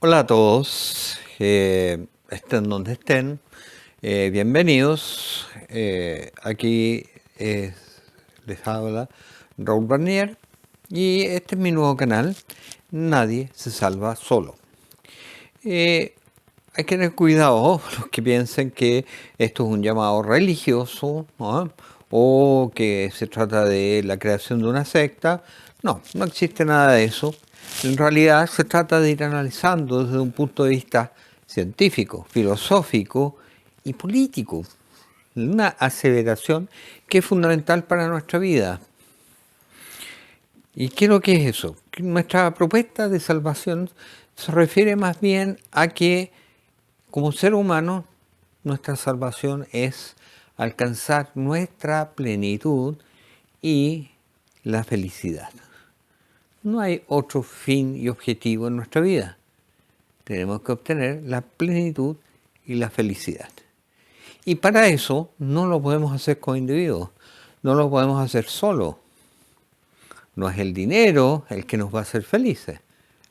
Hola a todos, estén donde estén, bienvenidos. Aquí les habla Raúl Barnier y este es mi nuevo canal, Nadie se salva solo. Hay que tener cuidado los que piensen que esto es un llamado religioso, ¿no? O que se trata de la creación de una secta. No, no existe nada de eso. En realidad se trata de ir analizando desde un punto de vista científico, filosófico y político. Una aseveración que es fundamental para nuestra vida. ¿Y qué es lo que es eso? Que nuestra propuesta de salvación se refiere más bien a que como ser humano nuestra salvación es alcanzar nuestra plenitud y la felicidad. No hay otro fin y objetivo en nuestra vida. Tenemos que obtener la plenitud y la felicidad. Y para eso no lo podemos hacer con individuos, no lo podemos hacer solo. No es el dinero el que nos va a hacer felices.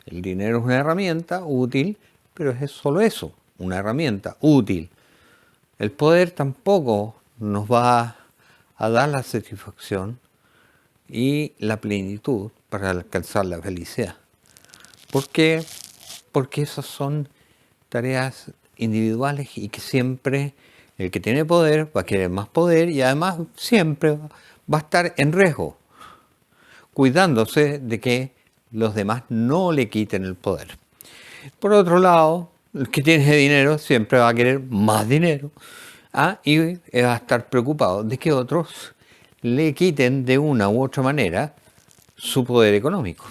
El dinero es una herramienta útil, pero es solo eso, una herramienta útil. El poder tampoco nos va a dar la satisfacción y la plenitud para alcanzar la felicidad. ¿Por qué? Porque esas son tareas individuales y que siempre el que tiene poder va a querer más poder y además siempre va a estar en riesgo, cuidándose de que los demás no le quiten el poder. Por otro lado, el que tiene dinero siempre va a querer más dinero y va a estar preocupado de que otros le quiten de una u otra manera su poder económico.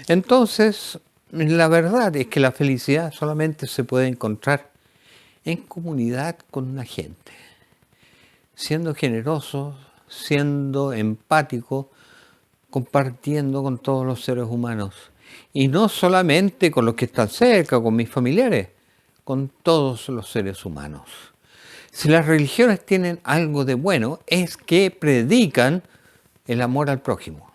Entonces, la verdad es que la felicidad solamente se puede encontrar en comunidad con la gente, siendo generoso, siendo empático, compartiendo con todos los seres humanos. Y no solamente con los que están cerca, con mis familiares, con todos los seres humanos. Si las religiones tienen algo de bueno, es que predican el amor al prójimo.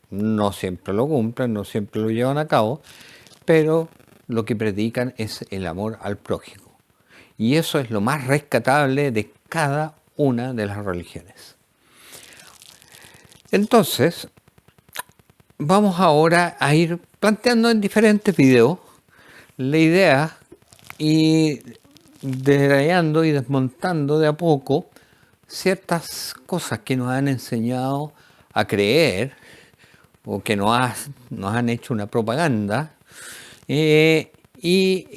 No siempre lo cumplen, no siempre lo llevan a cabo, pero lo que predican es el amor al prójimo. Y eso es lo más rescatable de cada una de las religiones. Entonces, vamos ahora a ir planteando en diferentes videos la idea y desarrollando y desmontando de a poco ciertas cosas que nos han enseñado a creer o que nos han hecho una propaganda y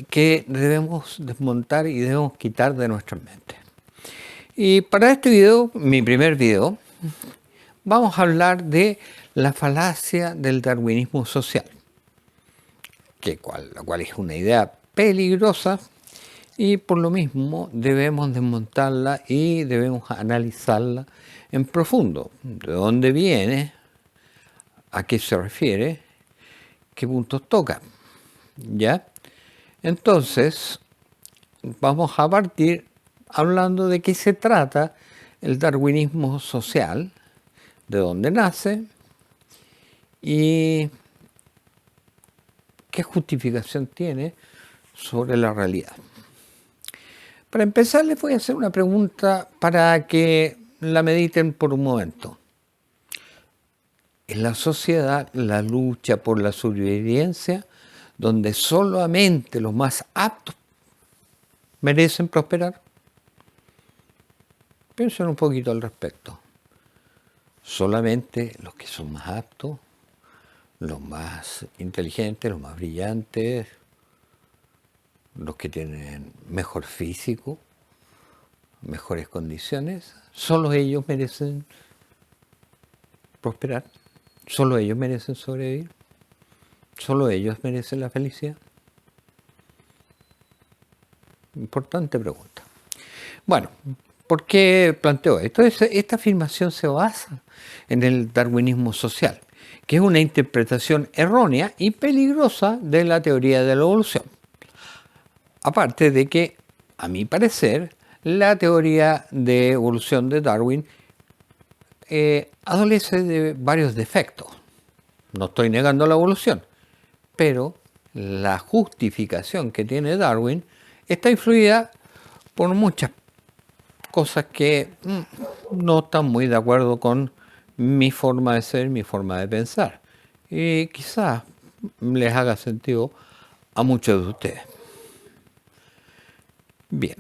que debemos desmontar y debemos quitar de nuestras mentes. Y para este video, mi primer video, vamos a hablar de la falacia del darwinismo social, la cual es una idea peligrosa y por lo mismo debemos desmontarla y debemos analizarla en profundo. ¿De dónde viene? ¿A qué se refiere? ¿Qué puntos toca? ¿Ya? Entonces, vamos a partir hablando de qué se trata el darwinismo social, de dónde nace y qué justificación tiene sobre la realidad. Para empezar, les voy a hacer una pregunta para que la mediten por un momento. ¿Es la sociedad la lucha por la sobrevivencia donde solamente los más aptos merecen prosperar? Piensen un poquito al respecto. Solamente los que son más aptos, los más inteligentes, los más brillantes, los que tienen mejor físico, mejores condiciones, solo ellos merecen prosperar, solo ellos merecen sobrevivir, solo ellos merecen la felicidad. Importante pregunta. Bueno, ¿por qué planteo esto? Esta afirmación se basa en el darwinismo social, que es una interpretación errónea y peligrosa de la teoría de la evolución. Aparte de que, a mi parecer, la teoría de evolución de Darwin adolece de varios defectos. No estoy negando la evolución, pero la justificación que tiene Darwin está influida por muchas cosas que no están muy de acuerdo con mi forma de ser, mi forma de pensar. Y quizás les haga sentido a muchos de ustedes. Bien.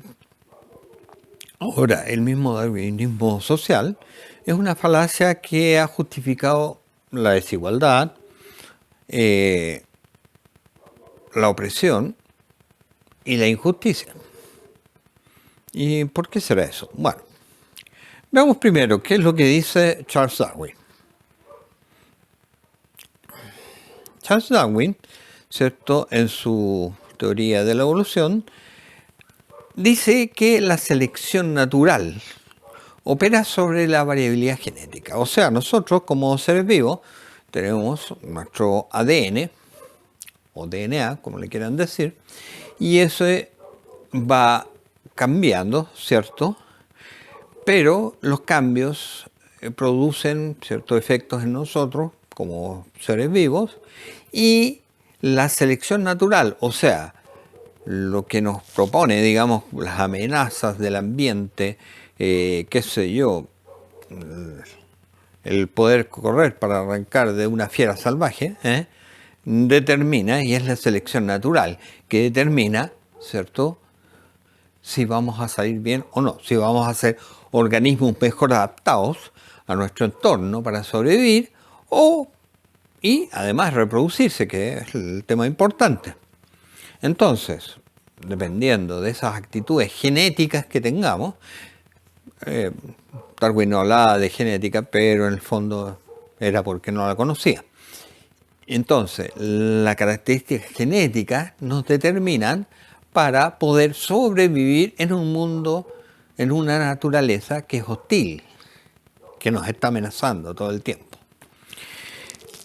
Ahora, el mismo darwinismo social es una falacia que ha justificado la desigualdad, la opresión y la injusticia. ¿Y por qué será eso? Bueno, veamos primero qué es lo que dice Charles Darwin. Charles Darwin, ¿cierto?, en su teoría de la evolución, dice que la selección natural opera sobre la variabilidad genética. O sea, nosotros como seres vivos tenemos nuestro ADN o DNA, como le quieran decir, y eso va cambiando, ¿cierto? Pero los cambios producen ciertos efectos en nosotros como seres vivos y la selección natural, o sea, lo que nos propone, digamos, las amenazas del ambiente, qué sé yo, el poder correr para arrancar de una fiera salvaje, determina, y es la selección natural, que determina, ¿cierto?, si vamos a salir bien o no, si vamos a ser organismos mejor adaptados a nuestro entorno para sobrevivir y además reproducirse, que es el tema importante. Entonces, dependiendo de esas actitudes genéticas que tengamos, Darwin no hablaba de genética, pero en el fondo era porque no la conocía. Entonces, las características genéticas nos determinan para poder sobrevivir en un mundo, en una naturaleza que es hostil, que nos está amenazando todo el tiempo.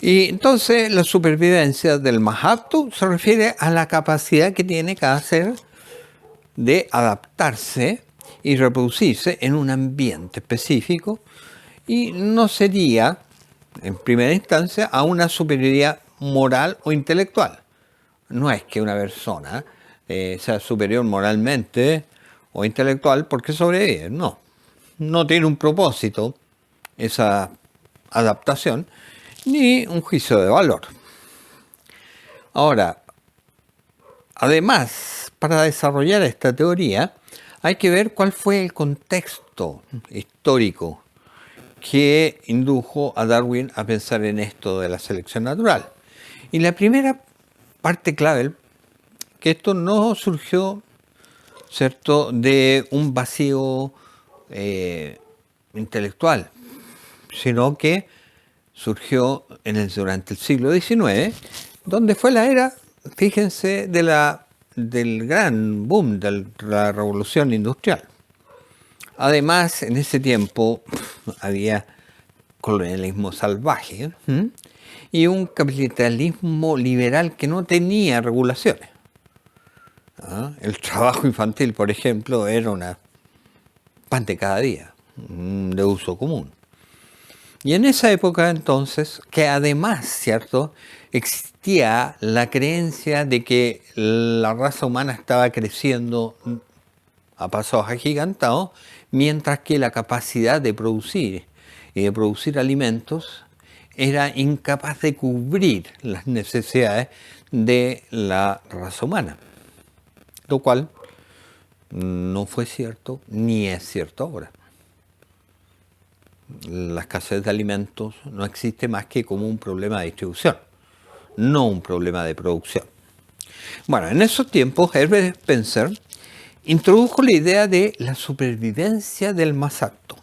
Y entonces la supervivencia del más apto se refiere a la capacidad que tiene cada ser de adaptarse y reproducirse en un ambiente específico y no sería, en primera instancia, a una superioridad moral o intelectual. No es que una persona sea superior moralmente o intelectual porque sobrevive, no. No tiene un propósito esa adaptación ni un juicio de valor. Ahora, además, para desarrollar esta teoría hay que ver cuál fue el contexto histórico que indujo a Darwin a pensar en esto de la selección natural. Y la primera parte clave, que esto no surgió, ¿cierto?, de un vacío intelectual, sino que surgió durante el siglo XIX, donde fue la era, fíjense, del gran boom de la revolución industrial. Además, en ese tiempo había colonialismo salvaje y un capitalismo liberal que no tenía regulaciones. El trabajo infantil, por ejemplo, era una pan de cada día, de uso común. Y en esa época entonces, que además, ¿cierto?, existía la creencia de que la raza humana estaba creciendo a pasos agigantados, mientras que la capacidad de producir y de producir alimentos era incapaz de cubrir las necesidades de la raza humana, lo cual no fue cierto ni es cierto ahora. La escasez de alimentos no existe más que como un problema de distribución, no un problema de producción. Bueno, en esos tiempos Herbert Spencer introdujo la idea de la supervivencia del más apto.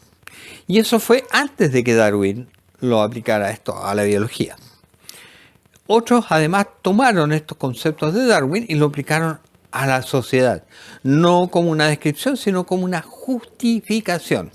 Y eso fue antes de que Darwin lo aplicara esto a la biología. Otros además tomaron estos conceptos de Darwin y lo aplicaron a la sociedad, no como una descripción, sino como una justificación.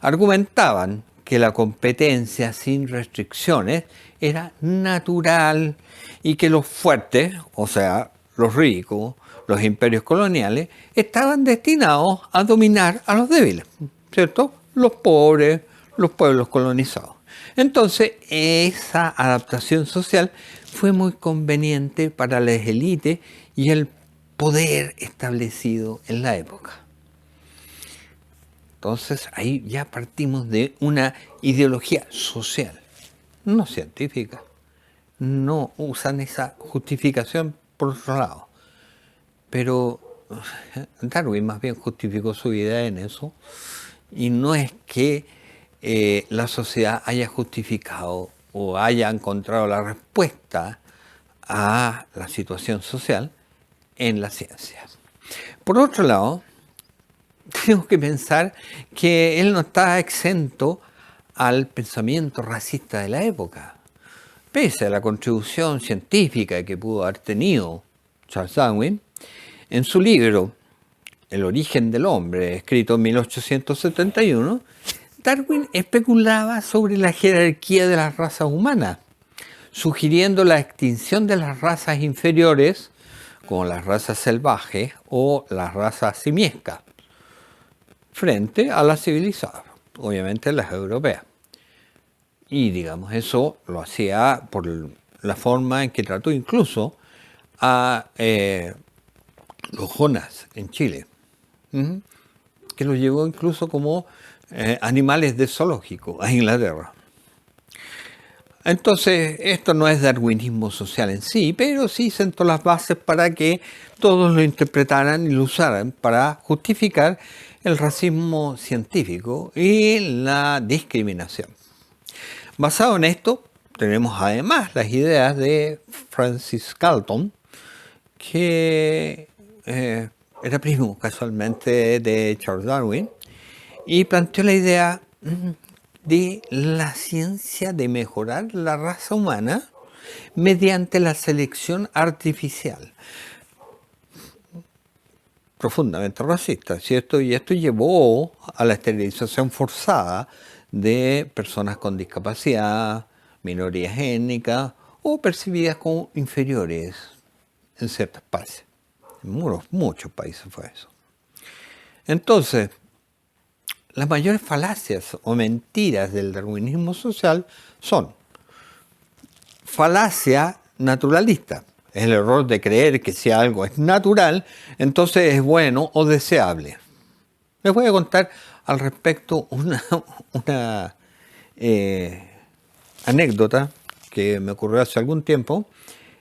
Argumentaban que la competencia sin restricciones era natural y que los fuertes, o sea, los ricos, los imperios coloniales, estaban destinados a dominar a los débiles, ¿cierto? Los pobres, los pueblos colonizados. Entonces, esa adaptación social fue muy conveniente para las élites y el poder establecido en la época. Entonces, ahí ya partimos de una ideología social, no científica. No usan esa justificación por otro lado. Pero Darwin más bien justificó su idea en eso, y no es que la sociedad haya justificado o haya encontrado la respuesta a la situación social en la ciencia. Por otro lado, tenemos que pensar que él no está exento al pensamiento racista de la época. Pese a la contribución científica que pudo haber tenido Charles Darwin, en su libro El origen del hombre, escrito en 1871, Darwin especulaba sobre la jerarquía de las razas humanas, sugiriendo la extinción de las razas inferiores, como las razas salvajes o las razas simiescas, frente a las civilizadas, obviamente las europeas. Y digamos, eso lo hacía por la forma en que trató incluso a los Jonas en Chile, que los llevó incluso como animales de zoológico a Inglaterra. Entonces, esto no es darwinismo social en sí, pero sí sentó las bases para que todos lo interpretaran y lo usaran para justificar el racismo científico y la discriminación. Basado en esto, tenemos además las ideas de Francis Galton, que era primo casualmente de Charles Darwin, y planteó la idea de la ciencia de mejorar la raza humana mediante la selección artificial. Profundamente racista, ¿cierto? Y esto llevó a la esterilización forzada de personas con discapacidad, minorías étnicas o percibidas como inferiores en ciertos países. En muchos países fue eso. Entonces, las mayores falacias o mentiras del darwinismo social son falacia naturalista. Es el error de creer que si algo es natural, entonces es bueno o deseable. Les voy a contar al respecto una anécdota que me ocurrió hace algún tiempo,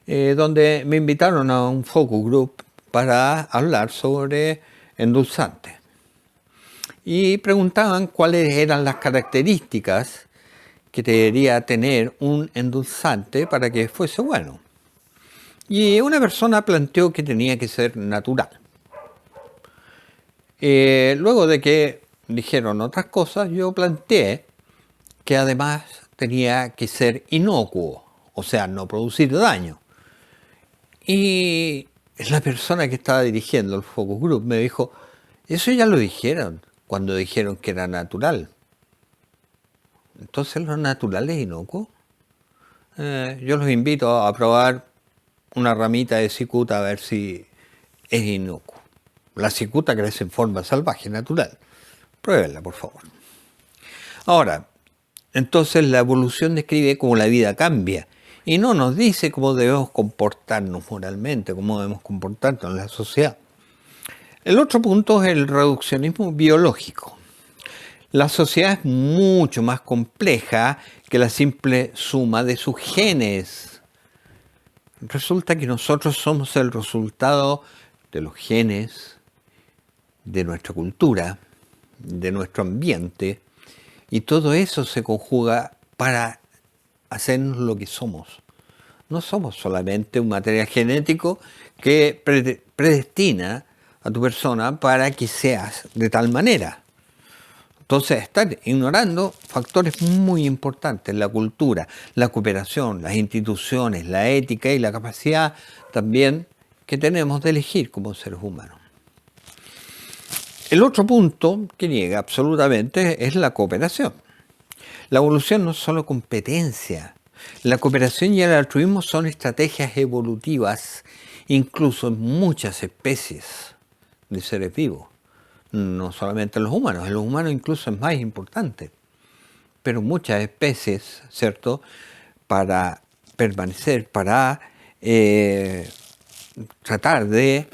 donde me invitaron a un focus group para hablar sobre endulzantes. Y preguntaban cuáles eran las características que debería tener un endulzante para que fuese bueno. Y una persona planteó que tenía que ser natural. Luego de que dijeron otras cosas, yo planteé que además tenía que ser inocuo, o sea, no producir daño. Y la persona que estaba dirigiendo el focus group me dijo, eso ya lo dijeron cuando dijeron que era natural. Entonces, ¿lo natural es inocuo? Yo los invito a probar una ramita de cicuta a ver si es inocuo. La cicuta crece en forma salvaje, natural. Pruébenla, por favor. Ahora, entonces la evolución describe cómo la vida cambia y no nos dice cómo debemos comportarnos moralmente, cómo debemos comportarnos en la sociedad. El otro punto es el reduccionismo biológico. La sociedad es mucho más compleja que la simple suma de sus genes. Resulta que nosotros somos el resultado de los genes, de nuestra cultura, de nuestro ambiente, y todo eso se conjuga para hacernos lo que somos. No somos solamente un material genético que predestina a tu persona para que seas de tal manera. Entonces, están ignorando factores muy importantes, la cultura, la cooperación, las instituciones, la ética y la capacidad también que tenemos de elegir como seres humanos. El otro punto que niega absolutamente es la cooperación. La evolución no es solo competencia. La cooperación y el altruismo son estrategias evolutivas, incluso en muchas especies de seres vivos. No solamente en los humanos incluso es más importante. pero muchas especies, ¿cierto?, para permanecer, para tratar de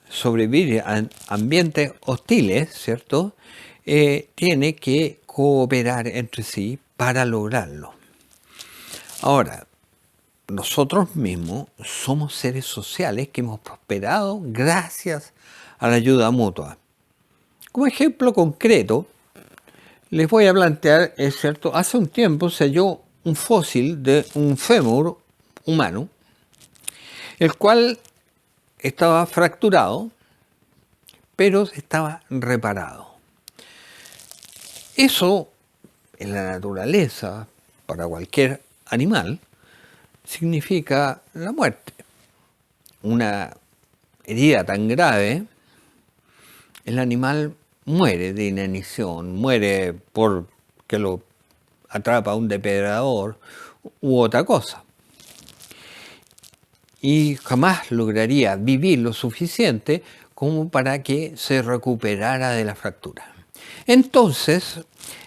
sobrevivir a ambientes hostiles, ¿cierto?, tiene que cooperar entre sí para lograrlo. Ahora, nosotros mismos somos seres sociales que hemos prosperado gracias a la ayuda mutua. Como ejemplo concreto, les voy a plantear, es cierto, hace un tiempo se halló un fósil de un fémur humano, el cual estaba fracturado, pero estaba reparado. Eso, en la naturaleza, para cualquier animal, significa la muerte. Una herida tan grave, el animal muere de inanición, muere porque lo atrapa un depredador u otra cosa. Y jamás lograría vivir lo suficiente como para que se recuperara de la fractura. Entonces,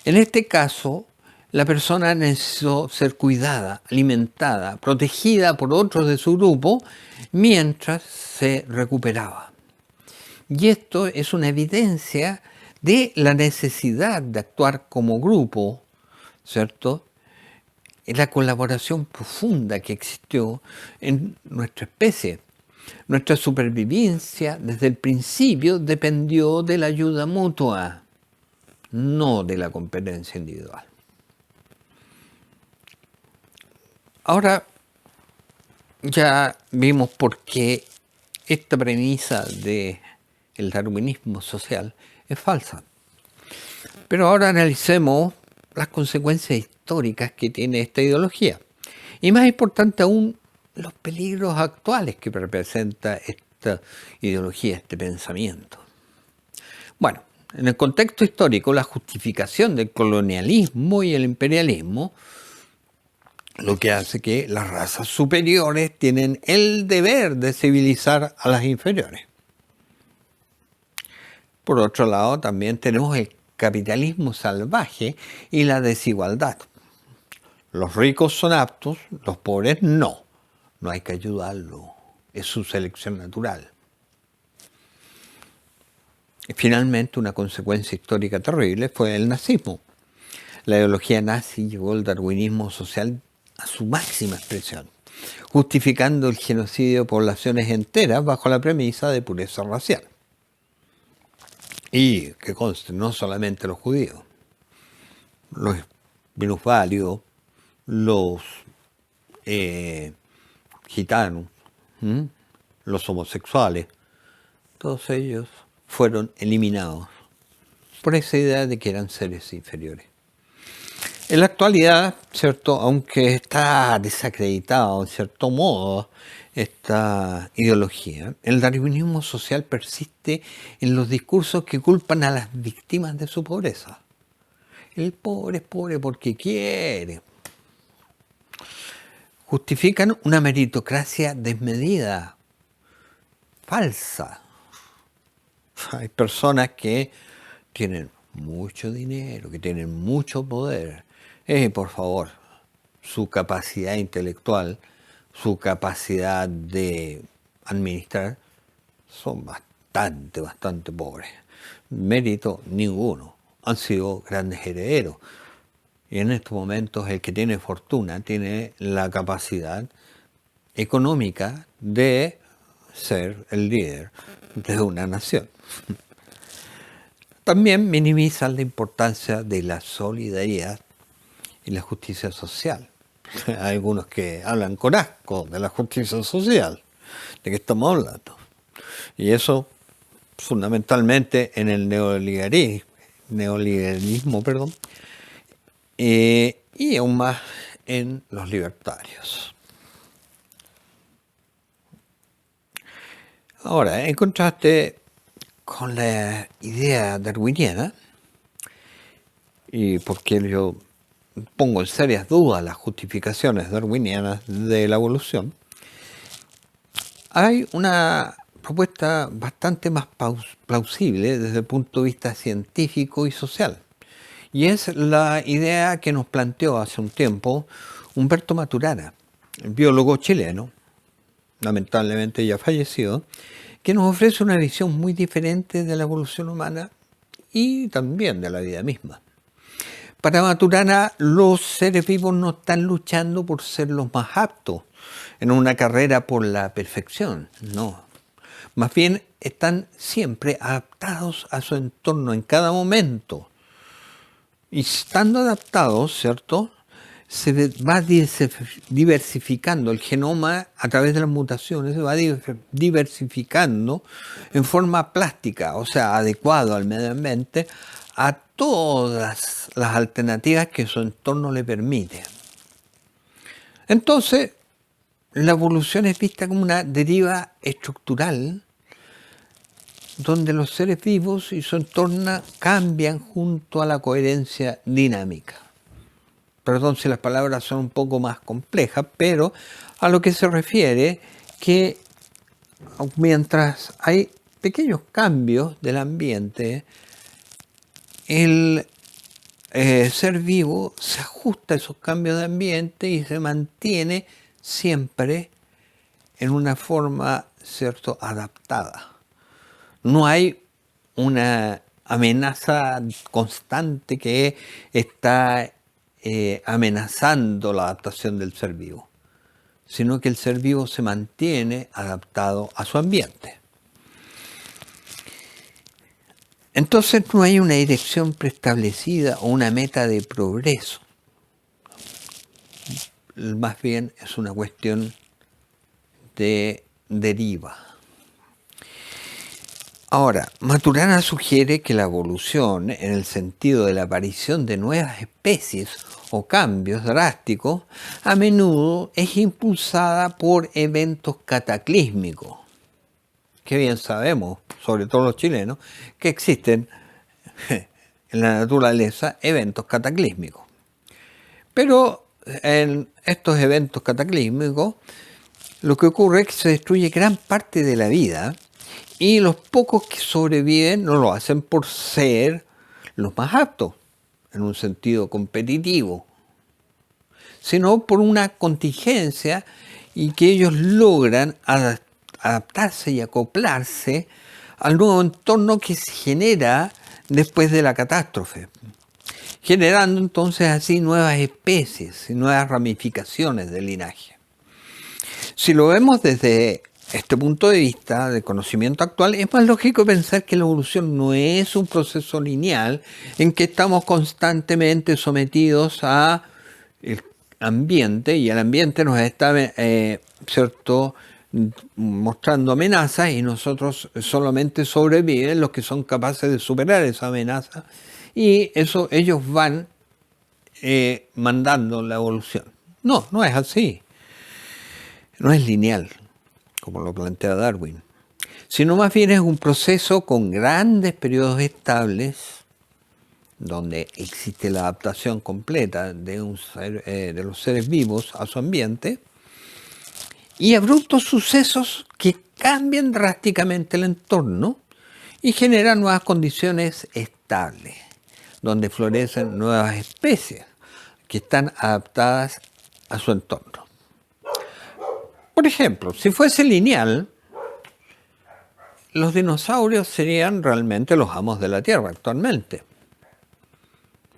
en este caso, la persona necesitó ser cuidada, alimentada, protegida por otros de su grupo mientras se recuperaba. Y esto es una evidencia de la necesidad de actuar como grupo, ¿cierto?, en la colaboración profunda que existió en nuestra especie. Nuestra supervivencia desde el principio dependió de la ayuda mutua, no de la competencia individual. Ahora ya vimos por qué esta premisa del darwinismo social es falsa. Pero ahora analicemos las consecuencias históricas que tiene esta ideología. Y más importante aún, los peligros actuales que representa esta ideología, este pensamiento. Bueno, en el contexto histórico, la justificación del colonialismo y el imperialismo, lo que hace que las razas superiores tienen el deber de civilizar a las inferiores. Por otro lado, también tenemos el capitalismo salvaje y la desigualdad. Los ricos son aptos, los pobres no. No hay que ayudarlos, es su selección natural. Y finalmente, una consecuencia histórica terrible fue el nazismo. La ideología nazi llevó el darwinismo social a su máxima expresión, justificando el genocidio de poblaciones enteras bajo la premisa de pureza racial. Y que conste, no solamente los judíos, los minusválidos, los gitanos, los homosexuales, todos ellos fueron eliminados por esa idea de que eran seres inferiores. En la actualidad, ¿cierto?, aunque está desacreditado en cierto modo esta ideología, el darwinismo social persiste en los discursos que culpan a las víctimas de su pobreza. El pobre es pobre porque quiere. Justifican una meritocracia desmedida, falsa. Hay personas que tienen mucho dinero, que tienen mucho poder. Por favor, su capacidad intelectual, su capacidad de administrar, son bastante pobres. Mérito ninguno. Han sido grandes herederos. Y en estos momentos el que tiene fortuna tiene la capacidad económica de ser el líder de una nación. También minimizan la importancia de la solidaridad y la justicia social. Hay algunos que hablan con asco de la justicia social. ¿De qué estamos hablando? Y eso fundamentalmente en el neoliberalismo, y aún más en los libertarios. Ahora, en contraste con la idea darwiniana, y porque yo pongo en serias dudas las justificaciones darwinianas de la evolución, hay una propuesta bastante más plausible desde el punto de vista científico y social. Y es la idea que nos planteó hace un tiempo Humberto Maturana, el biólogo chileno, lamentablemente ya fallecido, que nos ofrece una visión muy diferente de la evolución humana y también de la vida misma. Para Maturana, los seres vivos no están luchando por ser los más aptos en una carrera por la perfección, no. Más bien están siempre adaptados a su entorno en cada momento. Y estando adaptados, ¿cierto?, se va diversificando el genoma a través de las mutaciones, se va diversificando en forma plástica, o sea, adecuado al medio ambiente, a todas las alternativas que su entorno le permite. Entonces, la evolución es vista como una deriva estructural donde los seres vivos y su entorno cambian junto a la coherencia dinámica. Perdón si las palabras son un poco más complejas, pero a lo que se refiere que mientras hay pequeños cambios del ambiente, el ser vivo se ajusta a esos cambios de ambiente y se mantiene siempre en una forma, ¿cierto?, adaptada. No hay una amenaza constante que está amenazando la adaptación del ser vivo, sino que el ser vivo se mantiene adaptado a su ambiente. Entonces no hay una dirección preestablecida o una meta de progreso. Más bien es una cuestión de deriva. Ahora, Maturana sugiere que la evolución, en el sentido de la aparición de nuevas especies o cambios drásticos, a menudo es impulsada por eventos cataclísmicos. Que bien sabemos, sobre todo los chilenos, que existen en la naturaleza eventos cataclísmicos. Pero en estos eventos cataclísmicos, lo que ocurre es que se destruye gran parte de la vida y los pocos que sobreviven no lo hacen por ser los más aptos, en un sentido competitivo, sino por una contingencia y que ellos logran adaptarse y acoplarse al nuevo entorno que se genera después de la catástrofe, generando entonces así nuevas especies y nuevas ramificaciones del linaje. Si lo vemos desde este punto de vista del conocimiento actual, es más lógico pensar que la evolución no es un proceso lineal en que estamos constantemente sometidos a el ambiente y el ambiente nos está ¿cierto?, mostrando amenazas y nosotros solamente sobreviven los que son capaces de superar esa amenaza y eso ellos van mandando la evolución. No, no es así. No es lineal, como lo plantea Darwin, sino más bien es un proceso con grandes periodos estables donde existe la adaptación completa de los seres vivos a su ambiente y abruptos sucesos que cambian drásticamente el entorno y generan nuevas condiciones estables, donde florecen nuevas especies que están adaptadas a su entorno. Por ejemplo, si fuese lineal, los dinosaurios serían realmente los amos de la Tierra actualmente,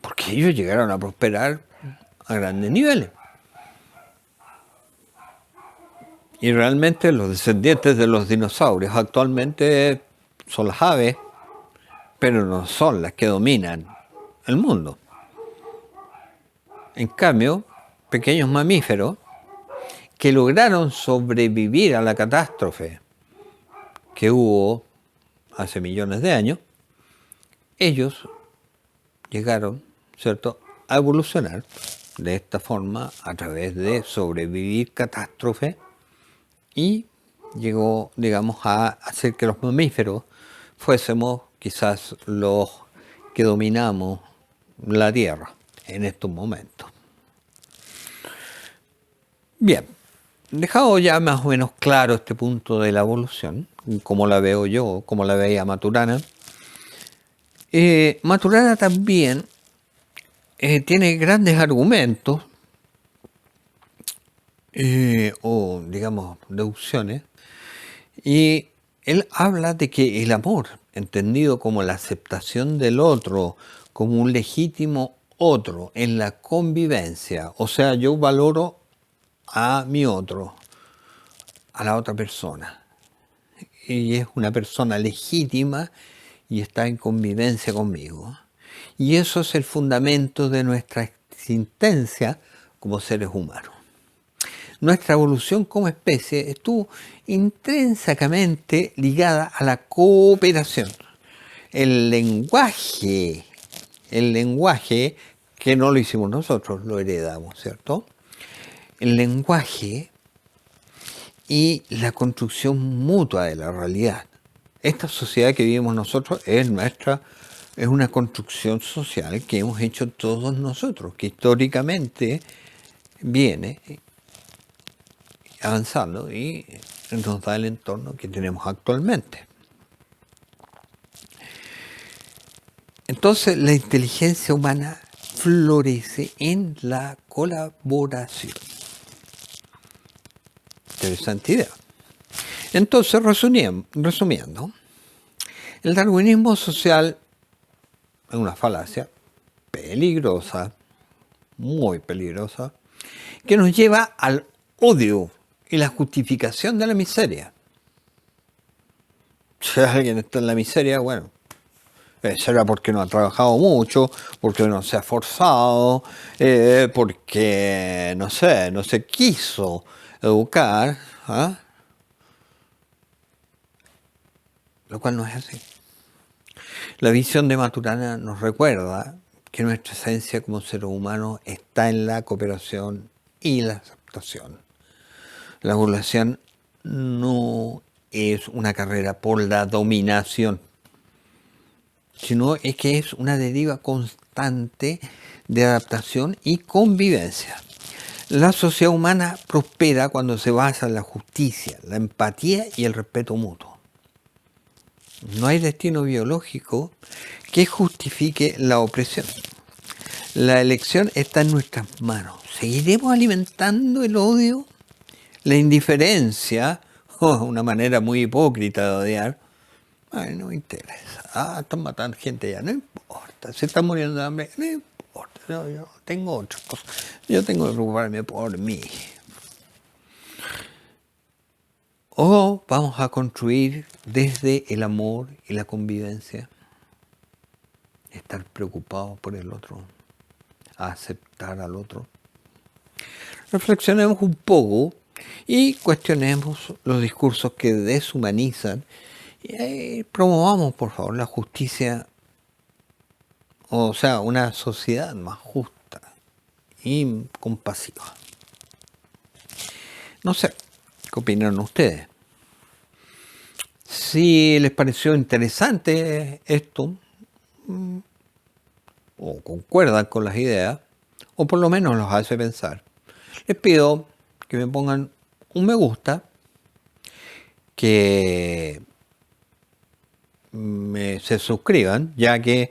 porque ellos llegaron a prosperar a grandes niveles. Y realmente los descendientes de los dinosaurios actualmente son las aves, pero no son las que dominan el mundo. En cambio, pequeños mamíferos que lograron sobrevivir a la catástrofe que hubo hace millones de años, ellos llegaron, ¿cierto?, a evolucionar de esta forma a través de sobrevivir catástrofe y llegó, digamos, a hacer que los mamíferos fuésemos quizás los que dominamos la Tierra en estos momentos. Bien, dejado ya más o menos claro este punto de la evolución, como la veo yo, como la veía Maturana, Maturana también tiene grandes argumentos o, digamos, deducciones, y él habla de que el amor, entendido como la aceptación del otro, como un legítimo otro en la convivencia, o sea, yo valoro a mi otro, a la otra persona, y es una persona legítima y está en convivencia conmigo. Y eso es el fundamento de nuestra existencia como seres humanos. Nuestra evolución como especie estuvo intrínsecamente ligada a la cooperación. El lenguaje que no lo hicimos nosotros, lo heredamos, ¿cierto? El lenguaje y la construcción mutua de la realidad. Esta sociedad que vivimos nosotros es una construcción social que hemos hecho todos nosotros, que históricamente viene avanzando y nos da el entorno que tenemos actualmente. Entonces la inteligencia humana florece en la colaboración. Interesante idea. Entonces, resumiendo, el darwinismo social es una falacia peligrosa, muy peligrosa, que nos lleva al odio y la justificación de la miseria. Si alguien está en la miseria, bueno, será porque no ha trabajado mucho, porque no se ha esforzado, porque, no se quiso educar, ¿ah? Lo cual no es así. La visión de Maturana nos recuerda que nuestra esencia como seres humanos está en la cooperación y la aceptación. La evolución no es una carrera por la dominación, sino es que es una deriva constante de adaptación y convivencia. La sociedad humana prospera cuando se basa en la justicia, la empatía y el respeto mutuo. No hay destino biológico que justifique la opresión. La elección está en nuestras manos. ¿Seguiremos alimentando el odio, la indiferencia, una manera muy hipócrita de odiar? Ay, no me interesa. Están matando gente ya, no importa. Se están muriendo de hambre, no importa. Yo tengo otras cosas. Yo tengo que preocuparme por mí. O vamos a construir desde el amor y la convivencia, estar preocupados por el otro, aceptar al otro. Reflexionemos un poco y cuestionemos los discursos que deshumanizan y promovamos, por favor, la justicia, o sea, una sociedad más justa y compasiva. No sé, ¿qué opinan ustedes? Si les pareció interesante esto, o concuerdan con las ideas, o por lo menos los hace pensar, les pido que me pongan un me gusta, que se suscriban, ya que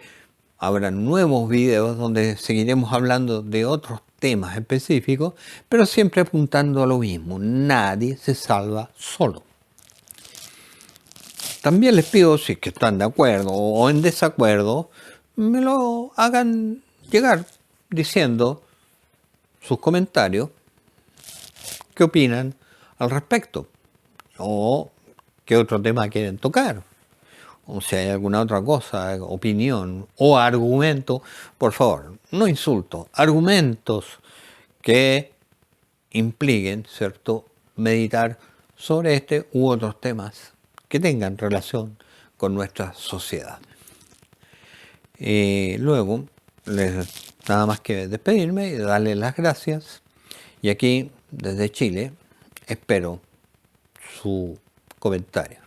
habrá nuevos videos donde seguiremos hablando de otros temas específicos, pero siempre apuntando a lo mismo: nadie se salva solo. También les pido, si es que están de acuerdo o en desacuerdo, me lo hagan llegar diciendo sus comentarios, qué opinan al respecto, o qué otro tema quieren tocar, o si hay alguna otra cosa, opinión o argumento. Por favor, no insultos, argumentos que impliquen, ¿cierto?, meditar sobre este u otros temas que tengan relación con nuestra sociedad. Luego, nada más que despedirme y darles las gracias. Y aquí, desde Chile, espero su comentario.